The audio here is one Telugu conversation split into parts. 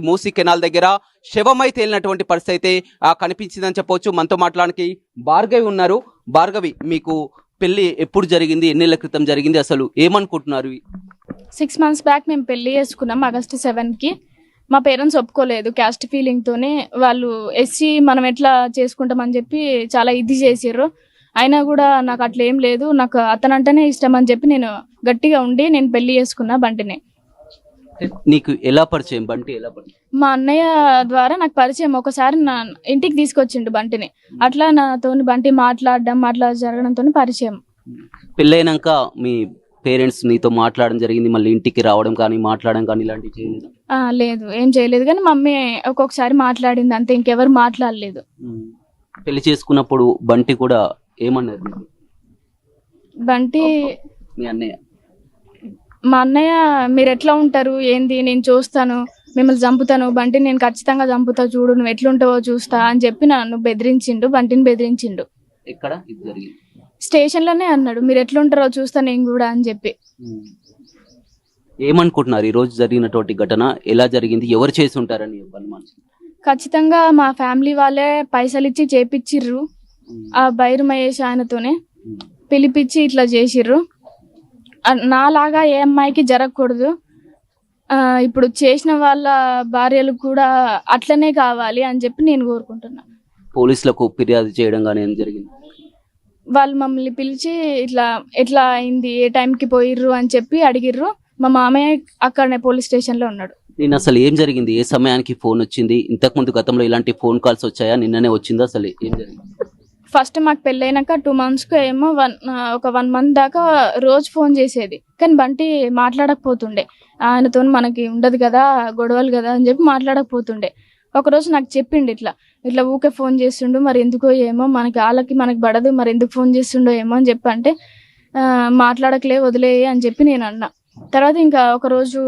మూసీ కెనాల్ దగ్గర శవమై తేలినటువంటి పరిస్థితి అయితే కనిపించిందని చెప్పవచ్చు. మనతో మాట్లాడడానికి భార్గవి ఉన్నారు. భార్గవి, మీకు పెళ్లి ఎప్పుడు జరిగింది, ఎన్నేళ్ల క్రితం జరిగింది, అసలు ఏమనుకుంటున్నారు? 6 months బ్యాక్ మేము పెళ్లి చేసుకున్నాం August 7కి. మా పేరెంట్స్ ఒప్పుకోలేదు, క్యాస్ట్ ఫీలింగ్తోనే వాళ్ళు ఎస్సీ మనం ఎట్లా చేసుకుంటామని చెప్పి చాలా ఇది చేసారు. అయినా కూడా నాకు అట్లా ఏం లేదు, నాకు అతనంటేనే ఇష్టం అని చెప్పి నేను గట్టిగా ఉండి నేను పెళ్లి చేసుకున్నా బంటిని. నీకు ఎలా పరిచయం బంటి? ఎలా పరిచయం? మా అన్నయ్య ద్వారా నాకు పరిచయం. ఒకసారి నా ఇంటికి తీసుకొచ్చిండు బంటిని, అట్లా నాతో బంటి మాట్లాడడం జరగడంతో పరిచయం. పెళ్ళైనాక మీ పేరెంట్స్ నీతో మాట్లాడడం జరిగింది, మళ్ళీ ఇంటికి రావడం కానీ మాట్లాడడం కానీ ఇలాంటివి చేయలేదు? లేదు, ఏం చేయలేదు. కానీ మమ్మీ ఒక్కొక్కసారి మాట్లాడింది అంతే, ఇంకెవరు మాట్లాడలేదు. పెళ్లి చేసుకున్నప్పుడు బంటి కూడా ఏమన్నారు? బంటి మీ అన్నయ్య మా అన్నయ్య మీరు ఎట్లా ఉంటారు ఏంది, నేను చూస్తాను, మిమ్మల్ని చంపుతాను బంటి, నేను ఖచ్చితంగా చంపుతా, చూడు నువ్వు ఎట్లుంటావో చూస్తా అని చెప్పి నన్ను బెదిరించిండు, బంటిని బెదిరించిండు. ఎక్కడ ఇది జరిగింది? స్టేషన్లోనే అన్నాడు, మీరు ఎట్లుంటారో చూస్తా నేను కూడా అని చెప్పి. ఏమనుకుంటున్నారు ఈ రోజు జరిగినటువంటి ఘటన ఎలా జరిగింది, ఎవరు చేసి ఉంటారని? ఖచ్చితంగా మా ఫ్యామిలీ వాళ్ళే పైసలు ఇచ్చి చేపిచ్చిర్రు. ఆ బైరు మహేష్ ఆయనతోనే పిలిపించి ఇట్లా చేసిర్రు. నాలాగా ఏ అమ్మాయికి జరగకూడదు. ఇప్పుడు చేసిన వాళ్ళ భార్యలు కూడా అట్లనే కావాలి అని చెప్పి నేను కోరుకుంటున్నా. పోలీసులకు ఫిర్యాదు చేయడం కానీ ఏం జరిగింది? వాళ్ళు మమ్మల్ని పిలిచి ఇట్లా ఎట్లా అయింది, ఏ టైంకి పోయిర్రు అని చెప్పి అడిగిర్రు. మా మామయ్య అక్కడనే పోలీస్ స్టేషన్లో ఉన్నాడు. నేను అసలు ఏం జరిగింది, ఏ సమయానికి ఫోన్ వచ్చింది, ఇంతకుముందు గతంలో ఇలాంటి ఫోన్ కాల్స్ వచ్చాయా, నిన్ననే వచ్చిందా, అసలు ఏం జరిగింది? ఫస్ట్ మాకు పెళ్ళైనాక 2 monthsకు ఏమో ఒక 1 month దాకా రోజు ఫోన్ చేసేది, కానీ బంటి మాట్లాడకపోతుండే. ఆయనతో మనకి ఉండదు కదా, గొడవలు కదా అని చెప్పి మాట్లాడకపోతుండే. ఒకరోజు నాకు చెప్పిండు ఇట్లా ఊకే ఫోన్ చేస్తుండు, మరి ఎందుకో ఏమో, మనకి పడదు, మరి ఎందుకు ఫోన్ చేస్తుండో ఏమో అని చెప్పి అంటే మాట్లాడకలే వదిలే అని చెప్పి నేను అన్నా. తర్వాత ఇంకా ఒకరోజు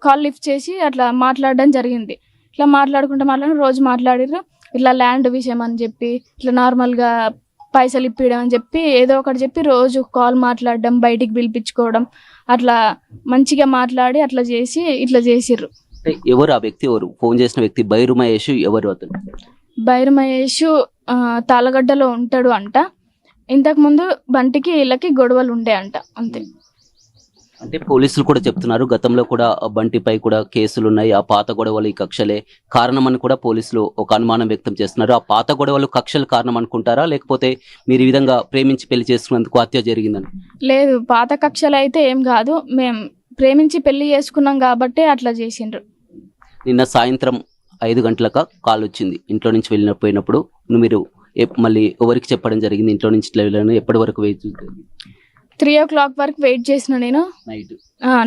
కాల్ లిఫ్ట్ చేసి అట్లా మాట్లాడడం జరిగింది. ఇట్లా మాట్లాడి రోజు మాట్లాడిర్రు. ఇట్లా ల్యాండ్ విషయం అని చెప్పి, ఇట్లా నార్మల్గా పైసలు ఇప్పియడం అని చెప్పి ఏదో ఒకటి చెప్పి రోజు కాల్ మాట్లాడడం, బయటికి పిలిపించుకోవడం, అట్లా మంచిగా మాట్లాడి అట్లా చేసి ఇట్లా చేసిర్రు. ఎవరు ఆ వ్యక్తి? ఎవరు ఫోన్ చేసిన వ్యక్తి? బైరు మహేష్ ఎవరు అతను? బైరు మహేష్ తాళగడ్డలో ఉంటాడు అంట. ఇంతకుముందు బంటికి వీళ్ళకి గొడవలు ఉండే అంట, అంతే. అంటే పోలీసులు కూడా చెప్తున్నారు గతంలో కూడా బంటిపై కూడా కేసులు ఉన్నాయి, ఆ పాత గొడవలు ఈ కక్షలే కారణమని కూడా పోలీసులు ఒక అనుమానం వ్యక్తం చేస్తున్నారు. ఆ పాత గొడవలు కక్షలు కారణం అనుకుంటారా, లేకపోతే మీరు ఈ విధంగా ప్రేమించి పెళ్లి చేసుకున్నందుకు హత్య జరిగిందని? లేదు, పాత కక్షలు అయితే ఏం కాదు, మేము ప్రేమించి పెళ్లి చేసుకున్నాం కాబట్టి అట్లా చేసిండ్రు. నిన్న సాయంత్రం 5 గంటలకు కాల్ వచ్చింది, ఇంట్లో నుంచి వెళ్ళిపోయినప్పుడు మీరు మళ్ళీ ఎవరికి చెప్పడం జరిగింది? ఇంట్లో నుంచి ఇట్లా వెళ్ళాను, ఎప్పటి వరకు వెయిట్ చేశారు? 3 o'clock వరకు వెయిట్ చేసిన నేను.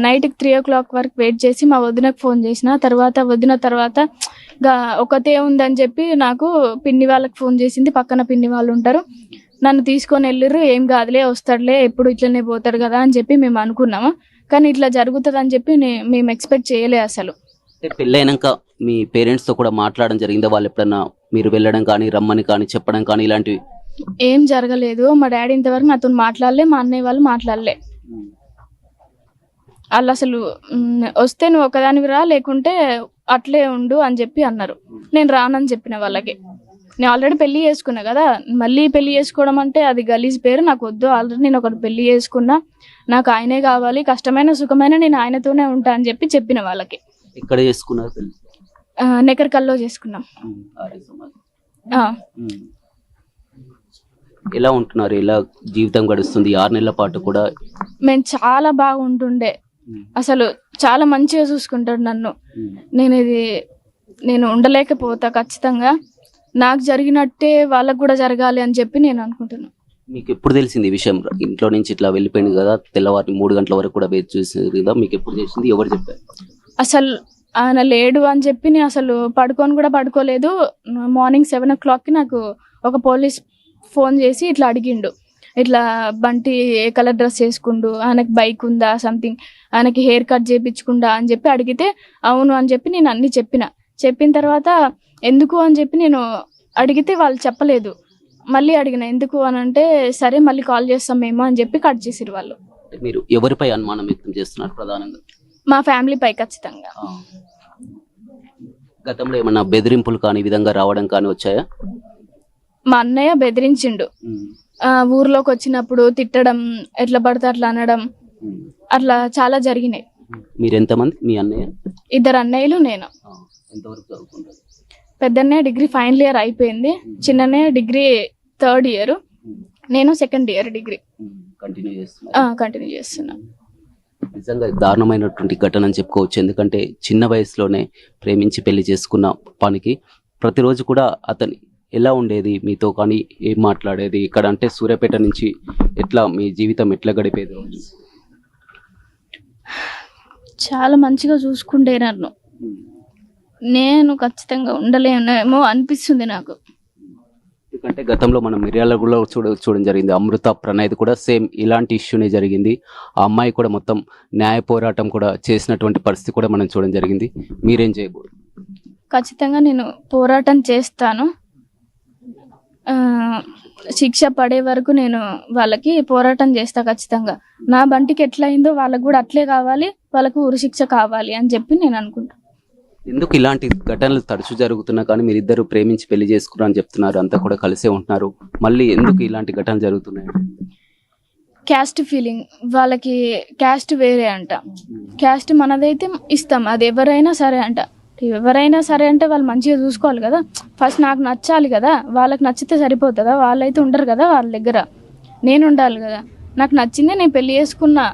నైట్కి 3 o'clock వరకు వెయిట్ చేసి మా వదినకు ఫోన్ చేసిన. వదిన తర్వాత ఒకతే ఉందని చెప్పి నాకు పిన్ని వాళ్ళకి ఫోన్ చేసింది. పక్కన పిన్ని వాళ్ళు ఉంటారు, నన్ను తీసుకొని వెళ్ళిర్రు. ఏం కాదులే, వస్తాడులే, ఎప్పుడు ఇట్లనే పోతాడు కదా అని చెప్పి మేము అనుకున్నాము. కానీ ఇట్లా జరుగుతుంది అని చెప్పి మేము ఎక్స్పెక్ట్ చేయలే అసలు. పెళ్ళైనాక మీ పేరెంట్స్తో కూడా మాట్లాడడం జరిగిందా? వాళ్ళు ఎప్పుడన్నా మీరు వెళ్ళడం కానీ రమ్మని కానీ చెప్పడం కానీ ఇలాంటివి ఏం జరగలేదు. మా డాడీ ఇంతవరకు నాతో మాట్లాడలే, మా అన్నయ్య వాళ్ళు మాట్లాడలే. వాళ్ళు అసలు వస్తే నువ్వు ఒకదానివి రా, లేకుంటే అట్లే ఉండు అని చెప్పి అన్నారు. నేను రానని చెప్పిన వాళ్ళకి. నేను ఆల్రెడీ పెళ్లి చేసుకున్నా కదా, మళ్ళీ పెళ్లి చేసుకోవడం అంటే అది గలీజ్ పేరు, నాకు వద్దు. ఆల్రెడీ నేను ఒకటి పెళ్లి చేసుకున్నా, నాకు ఆయనే కావాలి, కష్టమైన సుఖమైన నేను ఆయనతోనే ఉంటా అని చెప్పిన వాళ్ళకి. ఎక్కడ చేసుకున్నారు పెళ్లి? నెకర్కల్లో చేసుకున్నాం. ఎలా ఉంటున్నారు, ఎలా జీవితం గడుస్తుంది 6 నెలల పాటు కూడా? మేము చాలా బాగుంటుండే, అసలు చాలా మంచిగా చూసుకుంటాడు నన్ను. నేను ఉండలేకపోతా, ఖచ్చితంగా నాకు జరిగినట్టే వాళ్ళకు కూడా జరగాలి అని చెప్పి నేను అనుకుంటున్నాను. మీకు ఎప్పుడు తెలిసింది ఈ విషయం? ఇంట్లో నుంచి ఇట్లా వెళ్ళిపోయింది కదా, తెల్లవారి 3 గంటల వరకు కూడా వెయిట్ చేసింది కదా, మీకు ఎప్పుడు తెలిసింది, ఎవరు చెప్పారు? అసలు ఆయన లేడు అని చెప్పి నేను అసలు పడుకోలేదు. మార్నింగ్ 7 o'clockకి నాకు ఒక పోలీస్ ఫోన్ చేసి ఇట్లా అడిగిండు, ఇట్లా బంటి ఏ కలర్ డ్రెస్ వేసుకుండు, ఆయనకి బైక్ ఉందా, సంథింగ్ ఆయనకి హెయిర్ కట్ చేయించుకుందా అని చెప్పి అడిగితే అవును అని చెప్పి నేను అన్ని చెప్పిన తర్వాత ఎందుకు అని చెప్పి నేను అడిగితే వాళ్ళు చెప్పలేదు. మళ్ళీ అడిగిన ఎందుకు అని అంటే సరే మళ్ళీ కాల్ చేస్తాం మేము అని చెప్పి కట్ చేసిరు వాళ్ళు. మీరు ఎవరిపై అనుమానం వ్యక్తం చేస్తున్నారు ప్రధానంగా? మా ఫ్యామిలీపై ఖచ్చితంగా. గతంలో ఏమన్నా బెదిరింపులు కానీ ఈ విధంగా రావడం కానీ వచ్చాయా? మా అన్నయ్య బెదిరించిండు. ఊర్లోకి వచ్చినప్పుడు తిట్టడం, ఎట్లా పడితే అట్లా అనడం, అట్లా చాలా జరిగినాయి. మీరు ఎంతమంది? మీ అన్నయ్య? 2 అన్నయ్యలు, నేను. ఎంతవరకు చదువుకుంటారు? పెద్దన్నయ్య డిగ్రీ ఫైనల్ ఇయర్ అయిపోయింది, చిన్నన్నయ్య డిగ్రీ 3rd ఇయర్, నేను 2nd ఇయర్ డిగ్రీ కంటిన్యూ చేస్తున్నా. నిజంగా దారుణమైనటువంటి ఘటన అని చెప్పుకోవచ్చు. ఎందుకంటే చిన్న వయసులోనే ప్రేమించి పెళ్లి చేసుకున్న పనికి ప్రతిరోజు కూడా అతని ఎలా ఉండేది మీతో, కానీ ఏం మాట్లాడేది ఇక్కడ అంటే సూర్యాపేట నుంచి ఎట్లా మీ జీవితం ఎట్లా గడిపేది? చాలా మంచిగా చూసుకుంటే నన్ను, నేను ఖచ్చితంగా ఉండలేనేమో అనిపిస్తుంది నాకు. ఎందుకంటే గతంలో మనం మిర్యాలగూడలో చూడడం జరిగింది. అమృత ప్రణయ్ కూడా సేమ్ ఇలాంటి ఇష్యూనే జరిగింది. ఆ అమ్మాయి కూడా మొత్తం న్యాయ పోరాటం కూడా చేసినటువంటి పరిస్థితి కూడా మనం చూడడం జరిగింది. మీరేం చేయకూడదు? ఖచ్చితంగా నేను పోరాటం చేస్తాను. శిక్ష పడే వరకు నేను వాళ్ళకి పోరాటం చేస్తా ఖచ్చితంగా. నా బంటికి ఎట్లా అయిందో వాళ్ళకు కూడా అట్లే కావాలి, వాళ్ళకు ఉరి శిక్ష కావాలి అని చెప్పి నేను అనుకుంటాను. ఎందుకు ఇలాంటి ఘటనలు తరచూ జరుగుతున్నా కానీ మీరిద్దరు ప్రేమించి పెళ్లి చేసుకున్నారని చెప్తున్నారు, అంతా కూడా కలిసే ఉంటున్నారు, మళ్ళీ ఎందుకు ఇలాంటి ఘటనలు జరుగుతున్నాయి? క్యాస్ట్ ఫీలింగ్, వాళ్ళకి క్యాస్ట్ వేరే అంట. క్యాస్ట్ మనదైతే ఇస్తాం, అది ఎవరైనా సరే అంట. ఎవరైనా సరే అంటే వాళ్ళు మంచిగా చూసుకోవాలి కదా. ఫస్ట్ నాకు నచ్చాలి కదా, వాళ్ళకి నచ్చితే సరిపోతుందా? వాళ్ళైతే ఉండరు కదా వాళ్ళ దగ్గర, నేను ఉండాలి కదా. నాకు నచ్చిందే నేను పెళ్లి చేసుకున్నా,